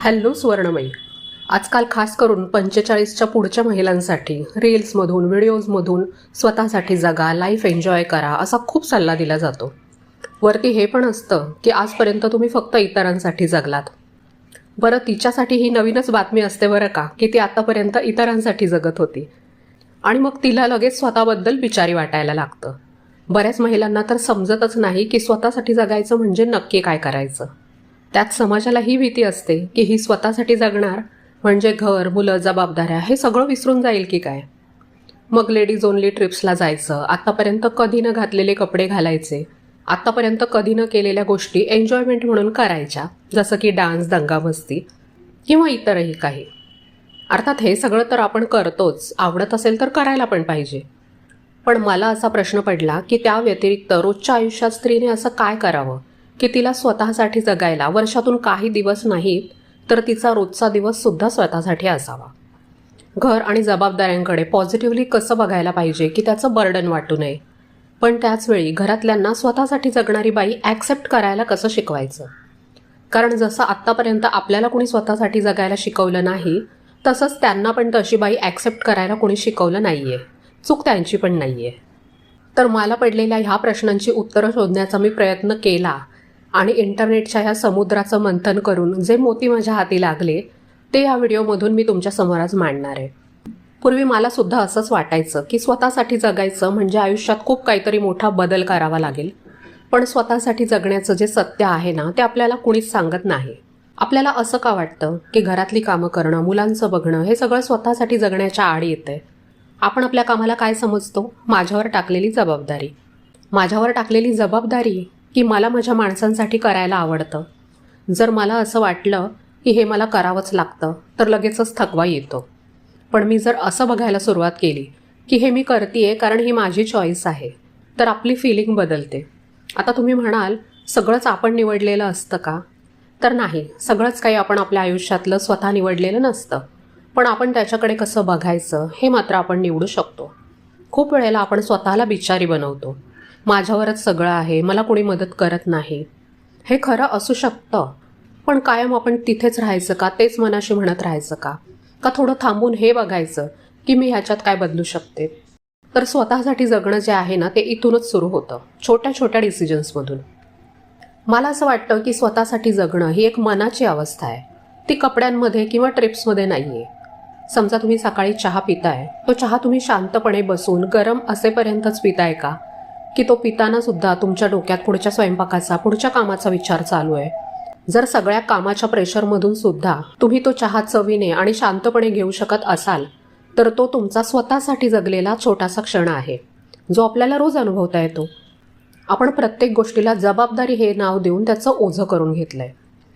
Hello स्वर्णमयी. आजकाल खास करून 45च्या पुढच्या महिलांसाठी रील्समधून व्हिडिओजमधून स्वतःसाठी जगा, लाईफ एन्जॉय करा असा खूप सल्ला दिला जातो. वरती हे पण असतं की आजपर्यंत तुम्ही फक्त इतरांसाठी जगलात. बरं, तिच्यासाठी ही नवीनच बातमी असते बरं का, की ती आतापर्यंत इतरांसाठी जगत होती आणि मग तिला लगेच स्वतःबद्दल बिचारी वाटायला लागतं. बऱ्याच महिलांना तर समजतच नाही की स्वतःसाठी जगायचं म्हणजे नक्की काय करायचं. त्यात समाजाला ही भीती असते की ही स्वतःसाठी जगणार म्हणजे घर, मुलं, जबाबदाऱ्या हे सगळं विसरून जाईल की काय. मग लेडीज ओनली ट्रिप्सला जायचं, आत्तापर्यंत कधी न घातलेले कपडे घालायचे, आत्तापर्यंत कधी न केलेल्या गोष्टी एन्जॉयमेंट म्हणून करायच्या, जसं की डान्स, दंगामस्ती किंवा इतरही काही. अर्थात हे सगळं तर आपण करतोच, आवडत असेल तर करायला पण पाहिजे. पण मला असा प्रश्न पडला की त्या व्यतिरिक्त रोजच्या आयुष्यात स्त्रीने असं काय करावं की तिला स्वतःसाठी जगायला वर्षातून काही दिवस नाहीत तर तिचा रोजचा दिवससुद्धा स्वतःसाठी असावा. घर आणि जबाबदाऱ्यांकडे पॉझिटिव्हली कसं बघायला पाहिजे की त्याचं बर्डन वाटू नये, पण त्याचवेळी घरातल्यांना स्वतःसाठी जगणारी बाई ॲक्सेप्ट करायला कसं शिकवायचं. कारण जसं आत्तापर्यंत आपल्याला कोणी स्वतःसाठी जगायला शिकवलं नाही, तसंच त्यांना पण तशी बाई ॲक्सेप्ट करायला कोणी शिकवलं नाही आहे. चूक त्यांची पण नाही आहे. तर मला पडलेल्या ह्या प्रश्नांची उत्तरं शोधण्याचा मी प्रयत्न केला आणि इंटरनेटच्या ह्या समुद्राचं मंथन करून जे मोती माझ्या हाती लागले ते या व्हिडिओमधून मी तुमच्यासमोर आज मांडणार आहे. पूर्वी मला सुद्धा असंच वाटायचं की स्वतःसाठी जगायचं म्हणजे आयुष्यात खूप काहीतरी मोठा बदल करावा लागेल. पण स्वतःसाठी जगण्याचं जे सत्य आहे ना, ते आपल्याला कुणीच सांगत नाही. आपल्याला असं का वाटतं की घरातली कामं करणं, मुलांचं बघणं हे सगळं स्वतःसाठी जगण्याच्या आड येतंय. आपण आपल्या कामाला काय समजतो? माझ्यावर टाकलेली जबाबदारी. माझ्यावर टाकलेली जबाबदारी की मला माझ्या माणसांसाठी करायला आवडतं. जर मला असं वाटलं की हे मला करावंच लागतं तर लगेचच थकवा येतो. पण मी जर असं बघायला सुरुवात केली की हे मी करतेय कारण ही माझी चॉईस आहे, तर आपली फिलिंग बदलते. आता तुम्ही म्हणाल, सगळंच आपण निवडलेलं असतं का? तर नाही, सगळंच काही आपण आपल्या आयुष्यातलं स्वतः निवडलेलं नसतं. पण आपण त्याच्याकडे कसं बघायचं हे मात्र आपण निवडू शकतो. खूप वेळेला आपण स्वतःला बिचारी बनवतो. माझ्यावरच सगळं आहे, मला कोणी मदत करत नाही. हे खरं असू शकतं, पण कायम आपण तिथेच राहायचं का? तेच मनाशी म्हणत राहायचं का? का थोडं थांबून हे बघायचं की मी ह्याच्यात काय बदलू शकते? तर स्वतःसाठी जगणं जे आहे ना, ते इथूनच सुरू होतं, छोट्या छोट्या डिसिजन्समधून. मला असं वाटतं की स्वतःसाठी जगणं ही एक मनाची अवस्था आहे. ती कपड्यांमध्ये किंवा ट्रिप्समध्ये नाही आहे. समजा तुम्ही सकाळी चहा पिताय, तो चहा तुम्ही शांतपणे बसून गरम असेपर्यंतच पिताय का? की तो पिताना सुद्धा तुमच्या डोक्यात पुढच्या स्वयंपाकाचा, पुढच्या कामाचा विचार चालू आहे? जर सगळ्या कामाच्या प्रेशरमधून सुद्धा तुम्ही तो चहा चवीने आणि शांतपणे घेऊ शकत असाल, तर तो तुमचा स्वतःसाठी जगलेला छोटासा क्षण आहे, जो आपल्याला रोज अनुभवता येतो. आपण प्रत्येक गोष्टीला जबाबदारी हे नाव देऊन त्याचं ओझं करून घेतलंय.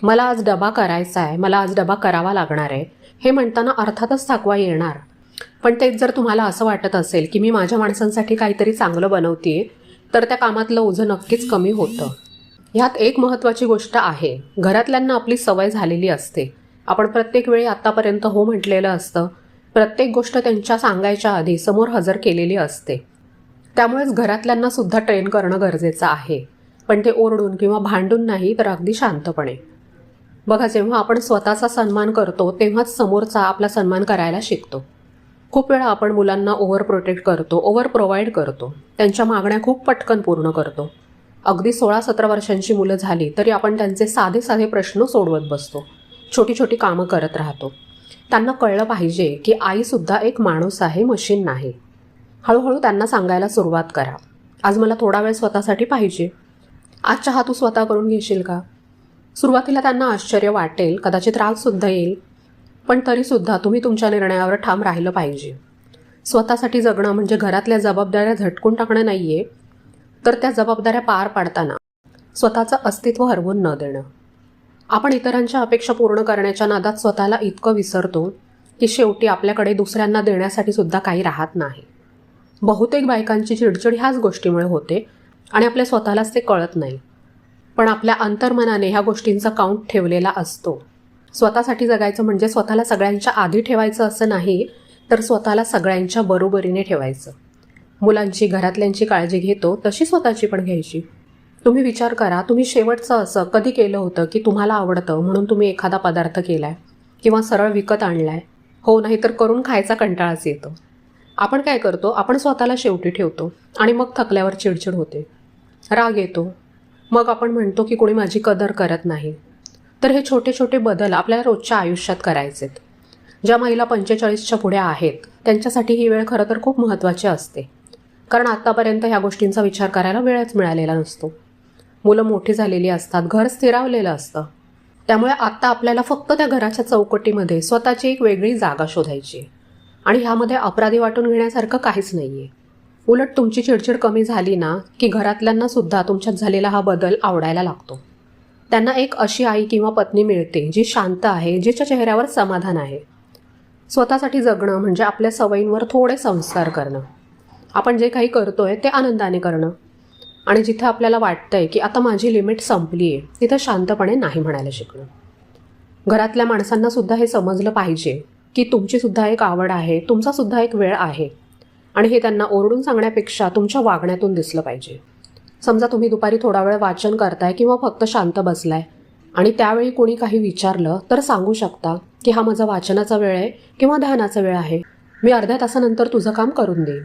मला आज डबा करायचा आहे, मला आज डबा करावा लागणार आहे, हे म्हणताना अर्थातच थकवा येणार. पण तेच जर तुम्हाला असं वाटत असेल की मी माझ्या माणसांसाठी काहीतरी चांगलं बनवतेय, तर त्या कामातलं ओझं नक्कीच कमी होतं. ह्यात एक महत्त्वाची गोष्ट आहे, घरातल्यांना आपली सवय झालेली असते. आपण प्रत्येक वेळी आत्तापर्यंत हो म्हटलेलं असतं, प्रत्येक गोष्ट त्यांच्या सांगायच्या आधी समोर हजर केलेली असते. त्यामुळेच घरातल्यांना सुद्धा ट्रेन करणं गरजेचं आहे, पण ते ओरडून किंवा भांडून नाही, तर अगदी शांतपणे. बघा, जेव्हा आपण स्वतःचा सन्मान करतो तेव्हाच समोरचा आपला सन्मान करायला शिकतो. खूप वेळा आपण मुलांना ओव्हर प्रोटेक्ट करतो, ओव्हर प्रोव्हाइड करतो, त्यांच्या मागण्या खूप पटकन पूर्ण करतो. अगदी 16-17 वर्षांची मुलं झाली तरी आपण त्यांचे साधे साधे प्रश्न सोडवत बसतो, छोटी छोटी कामं करत राहतो. त्यांना कळलं पाहिजे की आईसुद्धा एक माणूस आहे, मशीन नाही. हळूहळू त्यांना सांगायला सुरुवात करा, आज मला थोडा वेळ स्वतःसाठी पाहिजे, आज चहा तू स्वतः करून घेशील का? सुरुवातीला त्यांना आश्चर्य वाटेल, कदाचित रागसुद्धा येईल, पण तरीसुद्धा तुम्ही तुमच्या निर्णयावर ठाम राहिलं पाहिजे. स्वतःसाठी जगणं म्हणजे घरातल्या जबाबदाऱ्या झटकून टाकणं नाही आहे, तर त्या जबाबदाऱ्या पार पाडताना स्वतःचं अस्तित्व हरवून न देणं. आपण इतरांच्या अपेक्षा पूर्ण करण्याच्या नादात स्वतःला इतकं विसरतो की शेवटी आपल्याकडे दुसऱ्यांना देण्यासाठी सुद्धा काही राहत नाही. बहुतेक बायकांची चिडचिड ह्याच गोष्टीमुळे होते आणि आपल्या स्वतःलाच ते कळत नाही. पण आपल्या अंतर्मनाने ह्या गोष्टींचा काउंट ठेवलेला असतो. स्वतःसाठी जगायचं म्हणजे स्वतःला सगळ्यांच्या आधी ठेवायचं असं नाही, तर स्वतःला सगळ्यांच्या बरोबरीने ठेवायचं. मुलांची, घरातल्यांची काळजी घेतो तशी स्वतःची पण घ्यायची. तुम्ही विचार करा, तुम्ही शेवटचं असं कधी केलं होतं की तुम्हाला आवडतं म्हणून तुम्ही एखादा पदार्थ केलाय किंवा सरळ विकत आणलाय? हो, नाही तर करून खायचा कंटाळाच येतो. आपण काय करतो, आपण स्वतःला शेवटी ठेवतो आणि मग थकल्यावर चिडचिड होते, राग येतो. मग आपण म्हणतो की कोणी माझी कदर करत नाही. तर हे छोटे छोटे बदल आपल्याला रोजच्या आयुष्यात करायचेत. ज्या महिला 45च्या पुढे आहेत त्यांच्यासाठी ही वेळ खरं तर खूप महत्त्वाची असते, कारण आत्तापर्यंत ह्या गोष्टींचा विचार करायला वेळच मिळालेला नसतो. मुलं मोठी झालेली असतात, घर स्थिरावलेलं असतं. त्यामुळे आत्ता आपल्याला फक्त त्या घराच्या चौकटीमध्ये स्वतःची एक वेगळी जागा शोधायची. आणि ह्यामध्ये अपराधी वाटून घेण्यासारखं काहीच नाही आहे. उलट तुमची चिडचिड कमी झाली ना की घरातल्यांना सुद्धा तुमच्यात झालेला हा बदल आवडायला लागतो. त्यांना एक अशी आई किंवा पत्नी मिळते जी शांत आहे, जिच्या चेहऱ्यावर समाधान आहे. स्वतःसाठी जगणं म्हणजे आपल्या सवयींवर थोडे संस्कार करणं. आपण जे काही करतोय ते आनंदाने करणं. आणि जिथे आपल्याला वाटतंय की आता माझी लिमिट संपली आहे, तिथं शांतपणे नाही म्हणायला शिकणं. घरातल्या माणसांना सुद्धा हे समजलं पाहिजे की तुमची सुद्धा एक आवड आहे, तुमचा सुद्धा एक वेळ आहे. आणि हे त्यांना ओरडून सांगण्यापेक्षा तुमच्या वागण्यातून दिसलं पाहिजे. समजा तुम्ही दुपारी थोडा वेळ वाचन करताय किंवा फक्त शांत बसलाय आणि त्यावेळी कोणी काही विचारलं तर सांगू शकता की हा माझा वाचनाचा वेळ आहे किंवा ध्यानाचा वेळ आहे, मी अर्ध्या तासानंतर तुझं काम करून देईन.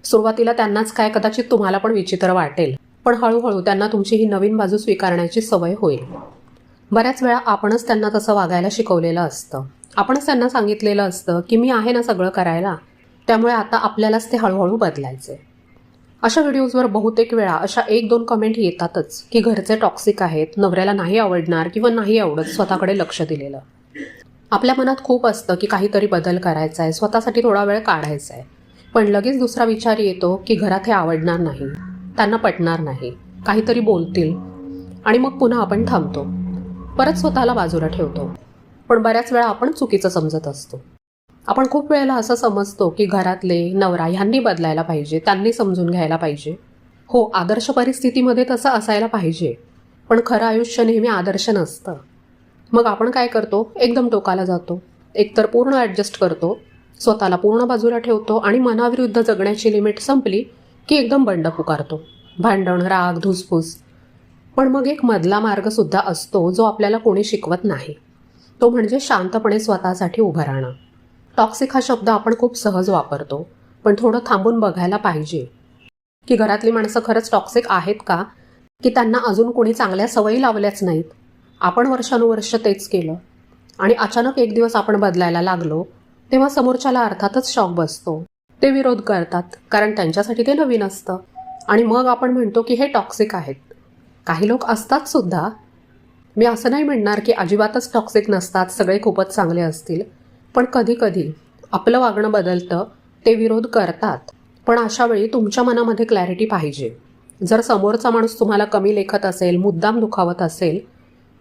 सुरुवातीला त्यांनाच काय कदाचित तुम्हाला पण विचित्र वाटेल, पण हळूहळू त्यांना तुमची ही नवीन बाजू स्वीकारण्याची सवय होईल. बऱ्याच वेळा आपणच त्यांना तसं वागायला शिकवलेलं असतं. आपणच त्यांना सांगितलेलं असतं की मी आहे ना सगळं करायला, त्यामुळे आता आपल्यालाच ते हळूहळू बदलायचे. अशा व्हिडिओजवर बहुतेक वेळा अशा 1-2 कमेंट येतातच की घरचे टॉक्सिक आहेत, नवऱ्याला नाही आवडणार किंवा नाही आवडत स्वतःकडे लक्ष दिलेलं. आपल्या मनात खूप असतं की काहीतरी बदल करायचा आहे, स्वतःसाठी थोडा वेळ काढायचा आहे. पण लगेच दुसरा विचार येतो की घरात हे आवडणार नाही, त्यांना पटणार नाही, काहीतरी बोलतील, आणि मग पुन्हा आपण थांबतो, परत स्वतःला बाजूला ठेवतो. पण बऱ्याच वेळा आपण चुकीचं समजत असतो. आपण खूप वेळेला असं समजतो की घरातले, नवरा ह्यांनी बदलायला पाहिजे, त्यांनी समजून घ्यायला पाहिजे. हो, आदर्श परिस्थितीमध्ये तसं असायला पाहिजे, पण खरं आयुष्य नेहमी आदर्श नसतं. मग आपण काय करतो, एकदम टोकाला जातो. एकतर पूर्ण ॲडजस्ट करतो, स्वतःला पूर्ण बाजूला ठेवतो आणि मनाविरुद्ध जगण्याची लिमिट संपली की एकदम बंड पुकारतो, भांडण, राग, धुसफूस. पण मग एक मधला मार्गसुद्धा असतो जो आपल्याला कोणी शिकवत नाही. तो म्हणजे शांतपणे स्वतःसाठी उभं राहणं. टॉक्सिक हा शब्द आपण खूप सहज वापरतो, पण थोडं थांबून बघायला पाहिजे की घरातली माणसं खरंच टॉक्सिक आहेत का, की त्यांना अजून कोणी चांगल्या सवयी लावल्याच नाहीत. आपण वर्षानुवर्ष तेच केलं आणि अचानक एक दिवस आपण बदलायला लागलो, तेव्हा समोरच्याला अर्थातच शॉक बसतो. ते विरोध करतात, कारण त्यांच्यासाठी ते नवीन असतं. आणि मग आपण म्हणतो की हे टॉक्सिक आहेत. काही लोक असतात सुद्धा. मी असं नाही म्हणणार की अजिबातच टॉक्सिक नसतात, सगळे खूपच चांगले असतील. पण कधी कधी आपलं वागणं बदलतं, ते विरोध करतात. पण अशा वेळी तुमच्या मनामध्ये क्लॅरिटी पाहिजे. जर समोरचा माणूस तुम्हाला कमी लेखत असेल, मुद्दाम दुखावत असेल,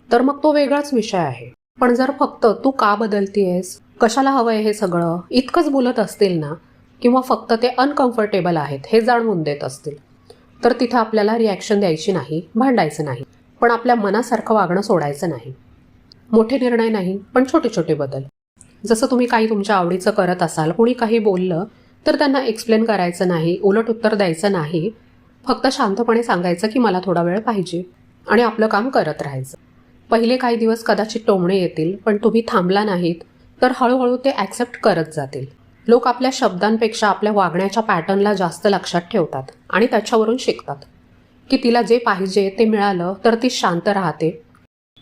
तर मग तो वेगळाच विषय आहे. पण जर फक्त तू का बदलतीयेस, कशाला हवं आहे हे सगळं, इतकंच बोलत असतील ना, किंवा फक्त ते अनकम्फर्टेबल आहेत हे जाणवून देत असतील, तर तिथं आपल्याला रिॲक्शन द्यायची नाही, भांडायचं नाही, पण आपल्या मनासारखं वागणं सोडायचं नाही. मोठे निर्णय नाही, पण छोटे छोटे बदल. जसं तुम्ही काही तुमच्या आवडीचं करत असाल, कोणी काही बोललं तर त्यांना एक्सप्लेन करायचं नाही, उलट उत्तर द्यायचं नाही, फक्त शांतपणे सांगायचं की मला थोडा वेळ पाहिजे आणि आपलं काम करत राहायचं. पहिले काही दिवस कदाचित टोमणे येतील, पण तुम्ही थांबला नाहीत तर हळूहळू ते ॲक्सेप्ट करत जातील. लोक आपल्या शब्दांपेक्षा आपल्या वागण्याच्या पॅटर्नला जास्त लक्षात ठेवतात आणि त्याच्यावरून शिकतात की तिला जे पाहिजे ते मिळालं तर ती शांत राहते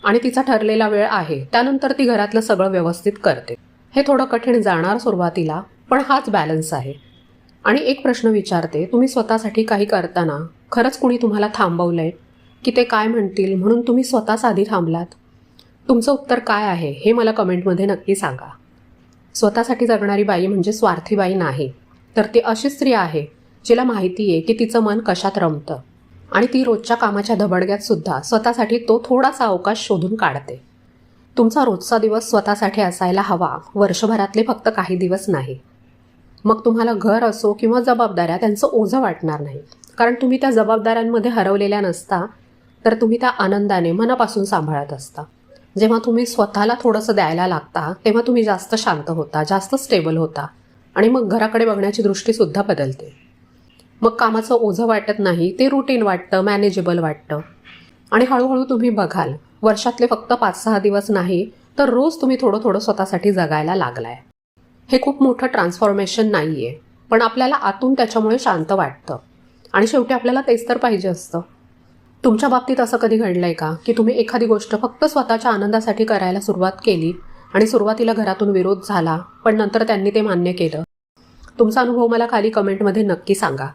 आणि तिचा ठरलेला वेळ आहे, त्यानंतर ती घरातलं सगळं व्यवस्थित करते. हे थोडं कठीण जाणार सुरुवातीला, पण हाच बॅलन्स आहे. आणि एक प्रश्न विचारते, तुम्ही स्वतःसाठी काही करताना खरंच कुणी तुम्हाला थांबवलंय की ते काय म्हणतील म्हणून तुम्ही स्वतःच आधी थांबलात? तुमचं उत्तर काय आहे हे मला कमेंटमध्ये नक्की सांगा. स्वतःसाठी जगणारी बाई म्हणजे स्वार्थी बाई नाही, तर ती अशी स्त्री आहे जिला माहिती आहे की तिचं मन कशात रमतं आणि ती रोजच्या कामाच्या धबडग्यात सुद्धा स्वतःसाठी तो थोडासा अवकाश शोधून काढते. तुमचा रोजचा दिवस स्वतःसाठी असायला हवा, वर्षभरातले फक्त काही दिवस नाही. मग तुम्हाला घर असो किंवा जबाबदाऱ्या, त्यांचं ओझं वाटणार नाही, कारण तुम्ही त्या जबाबदाऱ्यांमध्ये हरवलेल्या नसता, तर तुम्ही त्या आनंदाने मनापासून सांभाळत असता. जेव्हा तुम्ही स्वतःला थोडंसं द्यायला लागता तेव्हा तुम्ही जास्त शांत होता, जास्त स्टेबल होता आणि मग घराकडे बघण्याची दृष्टीसुद्धा बदलते. मग कामाचं ओझं वाटत नाही, ते रुटीन वाटतं, मॅनेजेबल वाटतं. आणि हळूहळू तुम्ही बघाल, वर्षातले फक्त 5-6 दिवस नाही तर रोज तुम्ही थोडं थोडं स्वतःसाठी जगायला लागलाय. हे खूप मोठं ट्रान्सफॉर्मेशन नाही आहे, पण आपल्याला आतून त्याच्यामुळे शांत वाटतं. आणि शेवटी आपल्याला तेच तर पाहिजे असतं. तुमच्या बाबतीत असं कधी घडलंय का की तुम्ही एखादी गोष्ट फक्त स्वतःच्या आनंदासाठी करायला सुरुवात केली आणि सुरुवातीला घरातून विरोध झाला, पण नंतर त्यांनी ते मान्य केलं? तुमचा अनुभव मला खाली कमेंटमध्ये नक्की सांगा.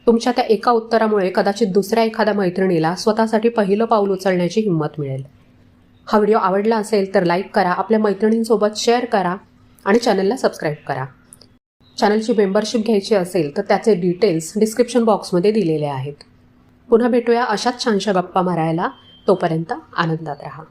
तुमच्या त्या एका उत्तरामुळे कदाचित दुसऱ्या एखाद्या मैत्रिणीला स्वतःसाठी पहिलं पाऊल उचलण्याची हिंमत मिळेल. हा व्हिडिओ आवडला असेल तर लाईक करा, आपल्या मैत्रिणींसोबत शेअर करा आणि चॅनलला सबस्क्राईब करा. चॅनलची मेंबरशिप घ्यायची असेल तर त्याचे डिटेल्स डिस्क्रिप्शन बॉक्समध्ये दिलेले आहेत. पुन्हा भेटूया अशाच छानशा गप्पा मारायला. तोपर्यंत आनंदात राहा.